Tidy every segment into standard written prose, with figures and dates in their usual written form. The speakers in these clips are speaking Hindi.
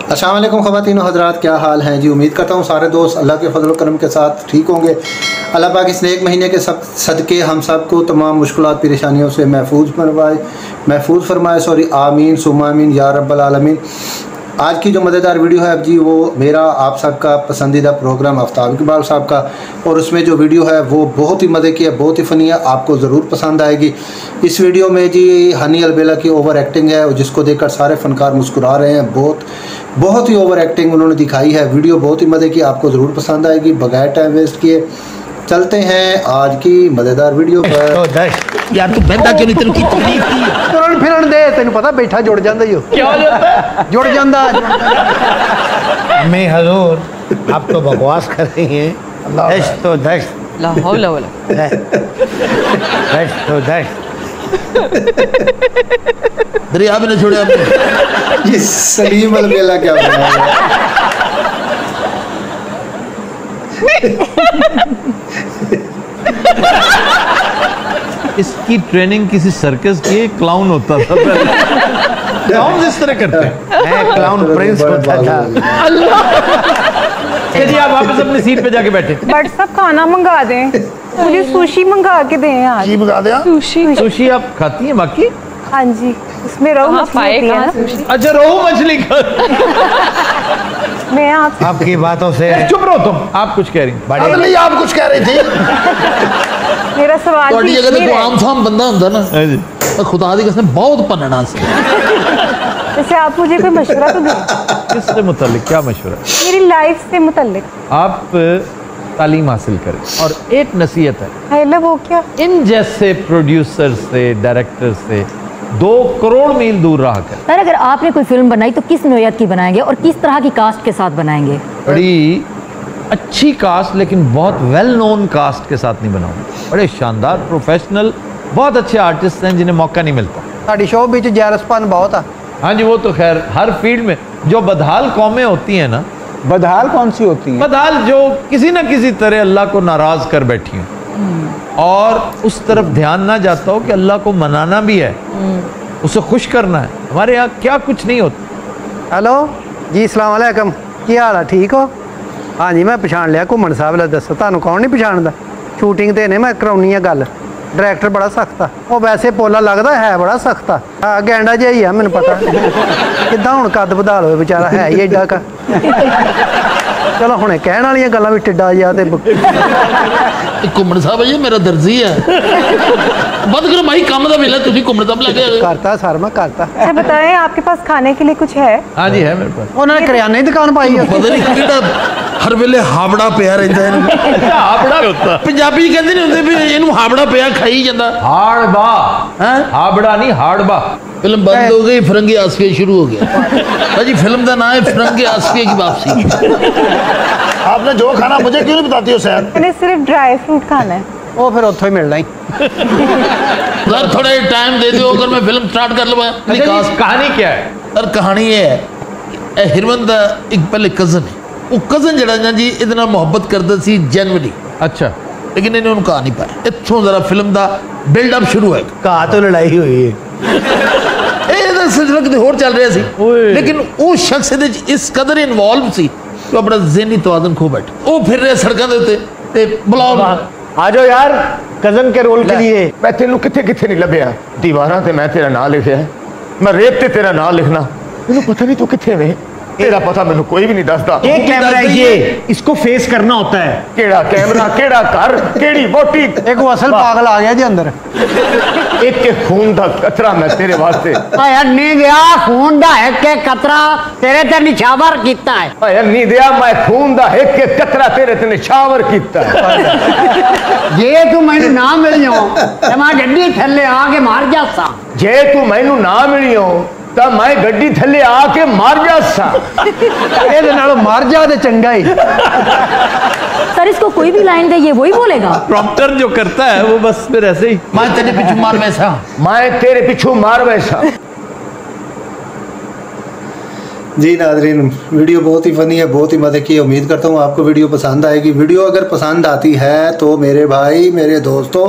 अस्सलाम वालेकुम ख़वातीन हज़रात, क्या हाल हैं जी। उम्मीद करता हूँ सारे दोस्त अल्लाह के फजल करम के साथ ठीक होंगे। अल्लाह पाक इस नेक महीने के सब सदक़े हम सब को तमाम मुश्किलात परेशानियों से महफूज फरमाए आमीन सुम्मा आमीन या रब्बल आलमीन। आज की जो मज़ेदार वीडियो है अब जी वो मेरा आप सबका पसंदीदा प्रोग्राम आफ्ताब इकबाल साहब का, और उसमें जो वीडियो है वो बहुत ही मज़े की है, बहुत ही फ़नी है, आपको ज़रूर पसंद आएगी। इस वीडियो में जी हनी अलबेला की ओवर एक्टिंग है जिसको देखकर सारे फ़नकार मुस्कुरा रहे हैं। बहुत ही ओवर एक्टिंग उन्होंने दिखाई है। वीडियो बहुत ही मज़े की, आपको ज़रूर पसंद आएगी। बगैर टाइम वेस्ट किए चलते हैं आज की मज़ेदार वीडियो पर। यार तू बंदा क्यों नहीं, तेरे की तकलीफ की तुरंत फिरन दे, तेन पता बैठा जुड़ जाता ही हो। क्या हो जाता है? जुड़ जाता मैं हजूर आप तो बकवास कर रही हैं। दश्त तो दश्त ला हौला वला दश्त तो दश्त दरिया में न छोड़े आपने। ये सलीम अलबेला क्या बना है? इसकी ट्रेनिंग किसी सर्कस की क्लाउन होता था पहले। क्लाउन इस तरह करते हैं। मैं क्लाउन प्रिंस होता था। जी आप वापस अपनी सीट पे जाके बैठे। बट सब खाना मंगा दें, मुझे सुशी मंगा के दें आज। जी बता दिया। सुशी आप खाती हैं बाकी? हाँ जी, उसमें रोहू मछली होती है ना। अच्छा रोहू मछली का। मैं आपकी बातों से चुप रहो तुम, आप कुछ कह रही बड़े नहीं, आप कुछ कह रही थी। मेरा सवाल थोड़ी अगर कोई आम फाम बंदा होता ना तो खुदा दी कसम बहुत पन्नना से। जैसे आप मुझे कोई मशवरा तो दें। किससे मुतालिक? क्या मशवरा? मेरी लाइफ से मुतालिक। आप तालीम हासिल करें, और एक नसीहत है, वो क्या? इन जैसे प्रोड्यूसर से डायरेक्टर से 2 करोड़ मील दूर रहा कर। सर अगर आपने कोई फिल्म बनाई तो किस नौयत की बनाएंगे और किस तरह की कास्ट के साथ बनाएंगे? बड़ी अच्छी कास्ट लेकिन बहुत वेल नोन कास्ट के साथ नहीं बनाऊंगा। बड़े शानदार प्रोफेशनल बहुत अच्छे आर्टिस्ट हैं जिन्हें मौका नहीं मिलता। साड़ी शो बीच जैरसपन बहुत है। हाँ जी, वो तो खैर हर फील्ड में जो बदहाल कौमें होती हैं ना। बदहाल कौन सी होती है? बदहाल जो किसी ना किसी तरह अल्लाह को नाराज कर बैठी हैं और उस तरफ ध्यान ना जाता हो कि अल्लाह को मनाना भी है, उसे खुश करना है। हमारे यहाँ क्या कुछ नहीं होता। हेलो जी, अस्सलाम वालेकुम, की हाल है? ठीक हो? हाँ जी, मैं पछाण लिया घूमन साहब ला। दसो तुहानू कौन नहीं पछाणदा? शूटिंग ते ने मैं कराउनी है गल। डायरैक्टर बड़ा सख्त आ, वो वैसे पोला लगता है बड़ा सख्त आ। हाँ गैंडा जिहा ही आ, मैनू पता किद्दां हुण कद बधा लो बेचारा है ही एडा का। चलो हुणे कहण वालियां गल्लां भी टिड्डा जिहा ते घूमन साहब ये मेरा दर्जी है। बंद करो भाई, काम दा वेला तुसी घूमन साहब लगे करता सर, मैं करता। अच्छा बताएं, आपके पास खाने के लिए कुछ है? हाँ जी है मेरे पास। उन्होंने करियाने की दुकान पाई है। पता नहीं किहड़ा हर वेले हाबड़ा पिया रहिंदा है। हाबड़ा होता पंजाबी कहंदे नहीं हुंदे भी इहनू हाबड़ा पिया खाई जांदा। हाड़बा हैं? हाबड़ा नहीं हाड़बा। फिल्म बंद हो गई, फिरंगी आसफिया शुरू हो गया। भाजी फिल्म का नाम है फिरंगी आसफिया की वापसी। आपने जो खाना मुझे क्यों नहीं बताती हो सर? मैंने सिर्फ ड्राई फ्रूट खाना है। वो फिर उत्थों ही मिलना ही। सर थोड़ा टाइम दे दो अगर मैं फिल्म स्टार्ट कर लूँ। कहानी क्या है? सर कहानी ये है, हिरमन का एक पहले कजन है, वो कजन जड़ा ना जी इतना मोहब्बत करता सी जनवरी। अच्छा, लेकिन इन्हें उन्होंने कहा नहीं पाया। इतों जरा फिल्म का बिल्डअप शुरू है। कहा तो लड़ाई हुई है, सिलसिला किते होर चल रहा सी, लेकिन वो शख्स इस कदर इन्वॉल्व सी तो अपना ज़हनी तवाज़ुन खो बैठा। वो फिर रहे सड़कों के उत्ते बुलाओ आ जाओ यार कजन के रोल के लिए। मैं तेनू किथे किथे नहीं लभ्या। दीवारां ते मैं तेरा नाम लिखिया, मैं रेत ते तेरा नाम लिखना, तेनू पता नहीं तू किथे वे। तेरा पता मैनू कोई भी नहीं दसदा। ये कैमरा है, ये इसको फेस करना होता है। केड़ा कैमरा, केड़ा घर, केड़ी वोटी। एक वो असल पागल आ गया जी अंदर। एक के खून दा कतरा मैं तेरे वास्ते। यार नहीं गया खून दा एक के कतरा तेरे ते निछावर कीता है। यार नहीं दिया मैं खून दा एक के कतरा तेरे ते निछावर कीता है। जे तू मैनू ना मिल जाओ ते मैं गड्डी थल्ले आके मार जासा। जे तू मैनू ना मिलियो तो मैं गड्डी थल्ले आके मार जासा। ये नालों मार जा ते चंगा ही। सर इसको कोई भी लाइन दे ये वही बोलेगा। प्रॉम्प्टर जो करता है वो बस फिर ऐसे ही। मैं तेरे पीछू मार वैसा, मैं तेरे पीछू मार वैसा। जी नाज़रीन, वीडियो बहुत ही फ़नी है, बहुत ही मज़े की है। उम्मीद करता हूँ आपको वीडियो पसंद आएगी। वीडियो अगर पसंद आती है तो मेरे भाई, मेरे दोस्तों,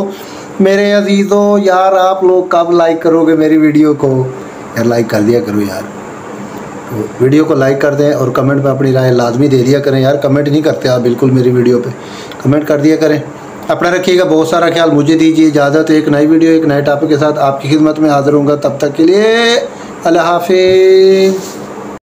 मेरे अजीज़ों, यार आप लोग कब लाइक करोगे मेरी वीडियो को? यार लाइक कर दिया करो यार। वीडियो को लाइक कर दें और कमेंट में अपनी राय लाजमी दे दिया करें। यार कमेंट नहीं करते आप बिल्कुल मेरी वीडियो पे, कमेंट कर दिया करें। अपना रखिएगा बहुत सारा ख्याल। मुझे दीजिए इजाज़त। एक नई वीडियो एक नए टॉपिक के साथ आपकी खिदमत में हाजिर होऊंगा। तब तक के लिए अल्लाह हाफिज़।